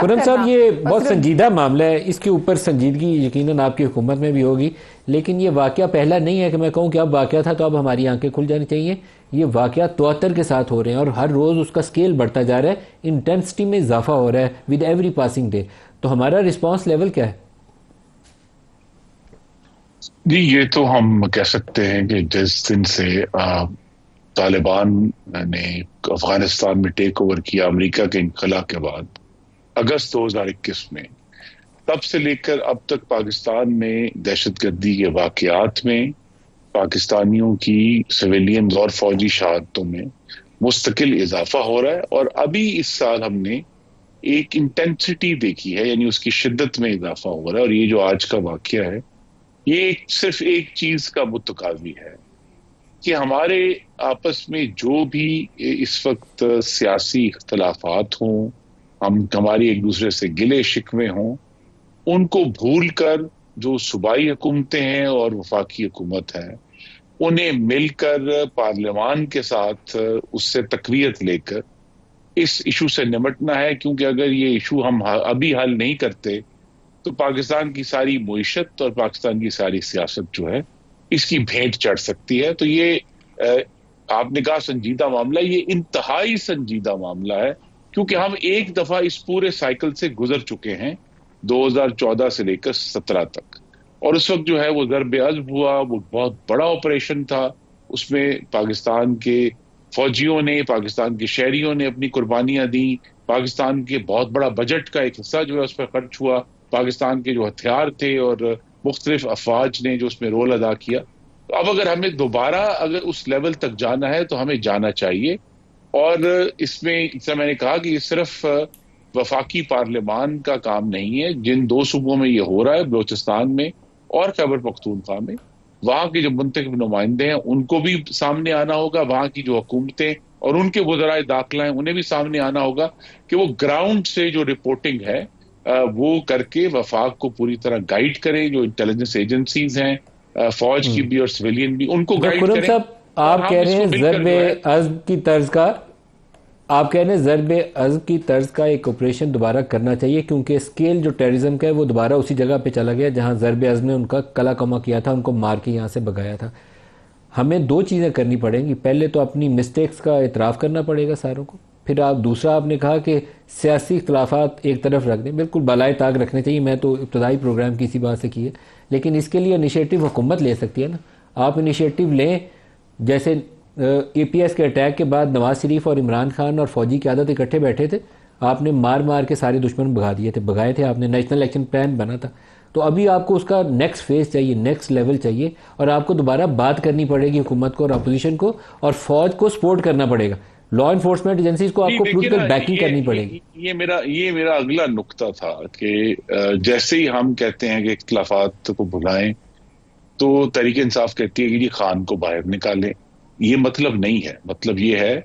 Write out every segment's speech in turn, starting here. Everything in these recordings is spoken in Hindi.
खुरम साहब, करना। ये और बहुत सिर्फ संजीदा मामला है, इसके ऊपर संजीदगी यकीनन आपकी हुकूमत में भी होगी। लेकिन ये वाकया पहला नहीं है कि मैं कहूँ कि अब वाकया था तो अब हमारी आंखें खुल जानी चाहिए। ये वाकया तौतर के साथ हो रहे हैं और हर रोज़ उसका स्केल बढ़ता जा रहा है, इंटेंसिटी में इजाफा हो रहा है विद एवरी पासिंग डे। तो हमारा रिस्पॉन्स लेवल क्या है? जी, ये तो हम कह सकते हैं कि जिस दिन से तालिबान ने अफगानिस्तान में टेक ओवर किया अमेरिका के इनखला के बाद, अगस्त 2021 में, तब से लेकर अब तक पाकिस्तान में दहशतगर्दी के वाकयात में, पाकिस्तानियों की सिविलियन और फौजी शहादतों में मुस्तकिल इजाफा हो रहा है। और अभी इस साल हमने एक इंटेंसिटी देखी है, यानी उसकी शिद्दत में इजाफा हो रहा है। और ये जो आज का वाकया है, ये सिर्फ एक चीज का मुतकावी है कि हमारे आपस में जो भी इस वक्त सियासी इख्तलाफात हों, हम हमारी एक दूसरे से गिले शिकवे हों, उनको भूल कर जो सूबाई हुकूमतें हैं और वफाकी हुकूमत है, उन्हें मिलकर पार्लियामान के साथ उससे तकवीत लेकर इस इशू से निपटना है। क्योंकि अगर ये इशू हम अभी हल नहीं करते तो पाकिस्तान की सारी मुईशत और पाकिस्तान की सारी सियासत जो है, इसकी भेंट चढ़ सकती है। तो ये आपने कहा संजीदा मामला, ये इंतहाई संजीदा मामला है। क्योंकि हम एक दफा इस पूरे साइकिल से गुजर चुके हैं 2014 से लेकर 17 तक। और उस वक्त जो है वो ज़रब अज़्ब हुआ, वो बहुत बड़ा ऑपरेशन था। उसमें पाकिस्तान के फौजियों ने, पाकिस्तान के शहरियों ने अपनी कुर्बानियां दी। पाकिस्तान के बहुत बड़ा बजट का एक हिस्सा जो है उस पर खर्च हुआ। पाकिस्तान के जो हथियार थे और मुख्तलिफ अफवाज ने जो उसमें रोल अदा किया। तो अब अगर हमें दोबारा अगर उस लेवल तक जाना है तो हमें जाना चाहिए। और इसमें, जैसा मैंने कहा, कि ये सिर्फ वफाकी पार्लियामान का काम नहीं है। जिन दो सूबों में ये हो रहा है, बलोचिस्तान में और खैबर पख्तूनख्वा में, वहां के जो मुंतखब नुमाइंदे हैं उनको भी सामने आना होगा। वहां की जो हुकूमतें और उनके वज़राए दाखिला हैं उन्हें भी सामने आना होगा कि वो ग्राउंड से जो रिपोर्टिंग है वो करके वफाक को पूरी तरह गाइड करें। जो इंटेलिजेंस एजेंसीज हैं, फौज की भी और सिविलियन भी, उनको अच्छा गाइड खुरम करें। साहब, और आप कह हम रहे इसको हैं मिलकर ज़रब जो है, अज़्ब की तर्ज का, आप कह रहे हैं ज़रब अज़्ब की तर्ज का एक ऑपरेशन दोबारा करना चाहिए, क्योंकि स्केल जो टेररिज्म का है वो दोबारा उसी जगह पे चला गया जहां ज़रब अज़्ब ने उनका कला कमा किया था, उनको मार के यहाँ से भगाया था। हमें दो चीज़ें करनी पड़ेंगी। पहले तो अपनी मिस्टेक्स का इतराफ़ करना पड़ेगा सारों को। फिर आप दूसरा, आपने कहा कि सियासी इख्तलाफात एक तरफ रख दें, बिल्कुल बलाए ताक रखने चाहिए। मैं तो इब्तदाई प्रोग्राम की इसी बात से की है। लेकिन इसके लिए इनिशिएटिव हुकूमत ले सकती है ना। आप इनिशिएटिव लें। जैसे एपीएस के अटैक के बाद नवाज शरीफ और इमरान खान और फौजी क़यादत इकट्ठे बैठे थे, आपने मार मार के सारे दुश्मन भगाए थे आपने। नेशनल एक्शन प्लान बना था। तो अभी आपको उसका नेक्स्ट फेज चाहिए, नेक्स्ट लेवल चाहिए। और आपको दोबारा बात करनी पड़ेगी हुकूमत को और अपोजिशन को, और फौज को सपोर्ट करना पड़ेगा। लॉ इन्फोर्समेंट एजेंसीज को जी आपको देखिए पोलिटिकल ना, बैकिंग करनी पड़ेगी। ये मेरा अगला नुक्ता था कि जैसे ही हम कहते हैं कि इख्तलाफात को भुलाएं, तो तहरीक इंसाफ कहती है कि जी खान को बाहर निकालें। ये मतलब नहीं है। मतलब ये है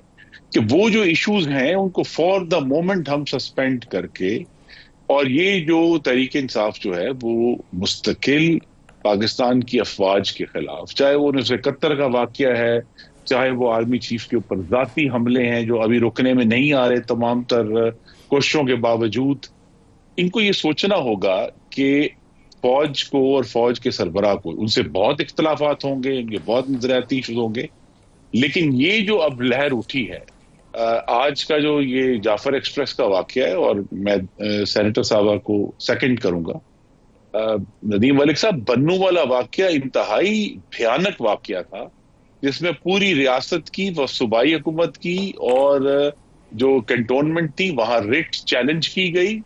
कि वो जो इश्यूज हैं उनको फॉर द मोमेंट हम सस्पेंड करके, और ये जो तहरीक इंसाफ जो है वो मुस्तकिल पाकिस्तान की अफवाज के खिलाफ, चाहे वो 1971 का वाकया है, चाहे वो आर्मी चीफ के ऊपर जाती हमले हैं जो अभी रुकने में नहीं आ रहे तमाम तर कोशिशों के बावजूद, इनको ये सोचना होगा कि फौज को और फौज के सरबराह को, उनसे बहुत इख्तलाफात होंगे, उनके बहुत नजरियाती इशूज होंगे, लेकिन ये जो अब लहर उठी है, आज का जो ये जाफर एक्सप्रेस का वाकया है, और मैं सेनेटर साहबा को सेकंड करूंगा, नदीम मलिक साहब, बन्नू वाला वाकया इंतहाई भयानक वाकया था, जिसमें पूरी रियासत की व सूबाई हुकूमत की और जो कंटोनमेंट थी वहां रिट चैलेंज की गई।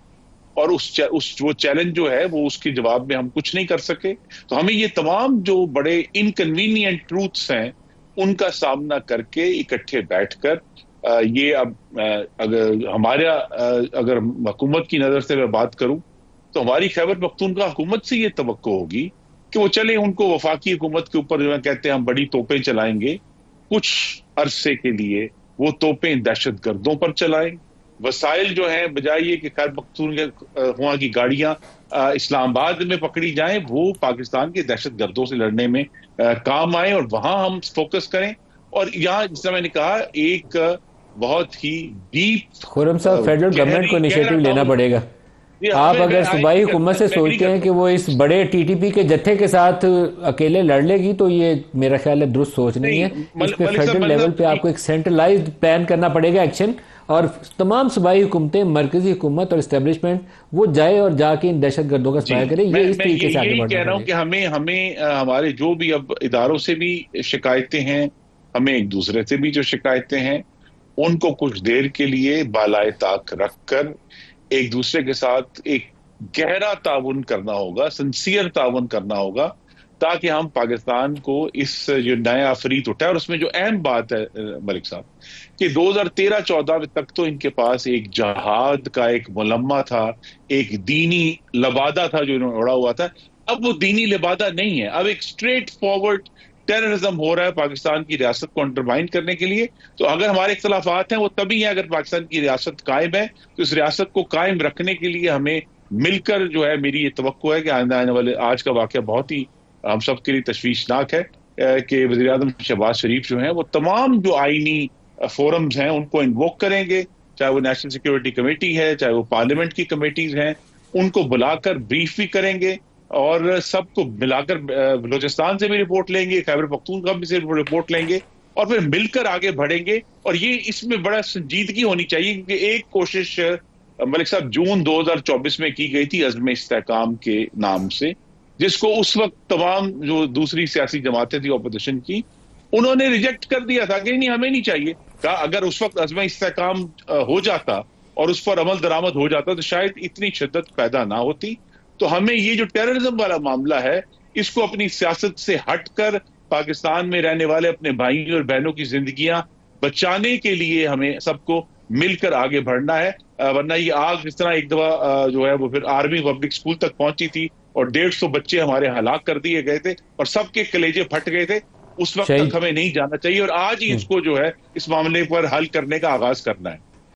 और उस वो चैलेंज जो है वो, उसके जवाब में हम कुछ नहीं कर सके। तो हमें ये तमाम जो बड़े इनकन्वीनियंट ट्रूथ्स हैं उनका सामना करके इकट्ठे बैठकर ये अब अगर हमारा अगर हुकूमत की नजर से मैं बात करूं, तो हमारी खैबर पख्तूनख्वा हुकूमत से ये तवक्को होगी कि वो चले, उनको वफाकी हुकूमत के ऊपर जो है कहते हैं हम बड़ी तोपें चलाएंगे, कुछ अरसे के लिए वो तोपें दहशत गर्दों पर चलाएं। वसाइल जो हैं, बजाय ये कि खैबर पख्तूनख्वा की गाड़ियां इस्लामाबाद में पकड़ी जाएं, वो पाकिस्तान के दहशत गर्दों से लड़ने में काम आए, और वहां हम फोकस करें। और यहाँ, जैसा मैंने कहा, एक बहुत ही डीप खुरम साहब, फेडरल गवर्नमेंट को गहरा इनिशिएटिव लेना ताउन। पड़ेगा। ये आप हमें अगर आई सूबाई एग्री हुकूमत करता से मैं एग्री सोचते हैं करता कि हूँ। वो इस बड़े टीटीपी के जत्थे के साथ अकेले लड़ लेगी, तो ये मेरा ख्याल है दुरुस्त सोच नहीं है। नहीं इस पे फेडरल मलिक लेवल साहब पे आपको एक सेंट्रलाइज्ड प्लान करना पड़ेगा एक्शन, और तमाम सूबाई हुकूमतें, मरकजी हुकूमत और इस्टेब्लिशमेंट वो जाए और जाके इन दहशत गर्दों का जी, सफाया करे। ये इस मैं तरीके से आगे यही बढ़ना कह रहा हूं कि पड़ेगा। हमें हमें हमारे जो भी अब इदारों से भी शिकायतें हैं, हमें एक दूसरे से भी जो शिकायतें हैं, उनको कुछ देर के लिए बालाए ताक रखकर एक दूसरे के साथ एक गहरा ताउन करना होगा, सिंसियर ताउन करना होगा, ताकि हम पाकिस्तान को इस जो नया अफरीत उठा है। और उसमें जो अहम बात है मलिक साहब, कि 2013-14 तक तो इनके पास एक जहाद का एक मुलम्मा था, एक दीनी लबादा था जो इन्होंने उड़ा हुआ था। अब वो दीनी लबादा नहीं है, अब एक स्ट्रेट फॉरवर्ड टेररिज्म हो रहा है पाकिस्तान की रियासत को अंडरमाइन करने के लिए। तो अगर हमारे इख्तलाफात हैं वो तभी हैं अगर पाकिस्तान की रियासत कायम है। तो इस रियासत को कायम रखने के लिए हमें मिलकर जो है, मेरी ये तवक्को है कि आने वाले, आज का वाकया बहुत ही हम सब के लिए तशवीशनाक है, कि वज़ीर आज़म शहबाज शरीफ जो हैं वो तमाम जो आईनी फोरम्स हैं उनको इन्वोक करेंगे, चाहे वो नेशनल सिक्योरिटी कमेटी है, चाहे वो पार्लियामेंट की कमेटीज हैं, उनको बुलाकर ब्रीफ भी करेंगे और सबको मिलाकर बलूचिस्तान से भी रिपोर्ट लेंगे, खैबर पख्तूनख्वा से रिपोर्ट लेंगे, और फिर मिलकर आगे बढ़ेंगे। और ये इसमें बड़ा संजीदगी होनी चाहिए, क्योंकि एक कोशिश मलिक साहब जून 2024 में की गई थी अज़्म इस्तेहकाम के नाम से, जिसको उस वक्त तमाम जो दूसरी सियासी जमातें थी ऑपोजिशन की, उन्होंने रिजेक्ट कर दिया था कि नहीं हमें नहीं चाहिए। कहा अगर उस वक्त अज़्म इस्तेहकाम हो जाता और उस पर अमल दरामद हो जाता तो शायद इतनी शिद्दत पैदा ना होती। तो हमें ये जो टेररिज्म वाला मामला है, इसको अपनी सियासत से हटकर पाकिस्तान में रहने वाले अपने भाइयों और बहनों की जिंदगियां बचाने के लिए हमें सबको मिलकर आगे बढ़ना है। वरना ये आग जिस तरह एक दफा जो है वो फिर आर्मी पब्लिक स्कूल तक पहुंची थी और 150 बच्चे हमारे हलाक कर दिए गए थे और सबके कलेजे फट गए थे, उस वक्त तक शहीद। हमें नहीं जाना चाहिए और आज ही इसको जो है इस मामले पर हल करने का आगाज करना है।